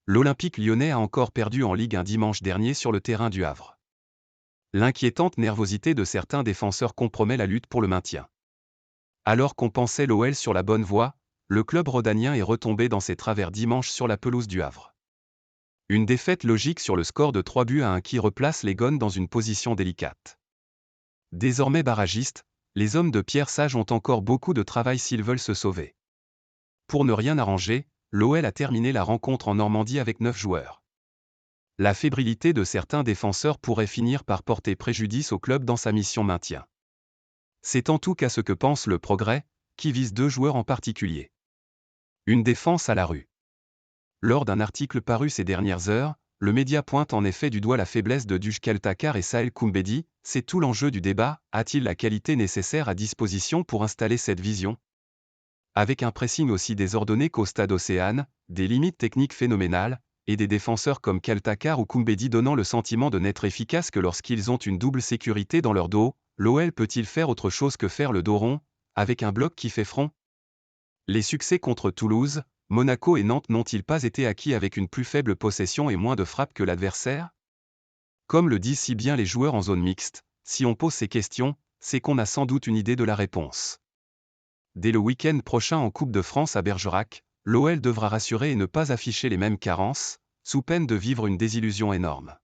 l'Olympique lyonnais a encore perdu en Ligue 1 dimanche dernier sur le terrain du Havre. L'inquiétante nervosité de certains défenseurs compromet la lutte pour le maintien. Alors qu'on pensait l'OL sur la bonne voie, le club rhodanien est retombé dans ses travers dimanche sur la pelouse du Havre. Une défaite logique sur le score de 3-1 qui replace les Gones dans une position délicate. Désormais barragistes, les hommes de Pierre Sage ont encore beaucoup de travail s'ils veulent se sauver. Pour ne rien arranger, l'OL a terminé la rencontre en Normandie avec 9 joueurs. La fébrilité de certains défenseurs pourrait finir par porter préjudice au club dans sa mission maintien. C'est en tout cas ce que pense le Progrès, qui vise 2 joueurs en particulier. Une défense à la rue. Lors d'un article paru ces dernières heures, le média pointe en effet du doigt la faiblesse de Dujkheal Takar et Saël Koumbedi. C'est tout l'enjeu du débat, a-t-il la qualité nécessaire à disposition pour installer cette vision? Avec un pressing aussi désordonné qu'au stade Océane, des limites techniques phénoménales, et des défenseurs comme Takar ou Koumbedi donnant le sentiment de n'être efficaces que lorsqu'ils ont une double sécurité dans leur dos, l'OL peut-il faire autre chose que faire le dos rond, avec un bloc qui fait front? Les succès contre Toulouse, Monaco et Nantes n'ont-ils pas été acquis avec une plus faible possession et moins de frappes que l'adversaire? Comme le disent si bien les joueurs en zone mixte, si on pose ces questions, c'est qu'on a sans doute une idée de la réponse. Dès le week-end prochain en Coupe de France à Bergerac, l'OL devra rassurer et ne pas afficher les mêmes carences, sous peine de vivre une désillusion énorme.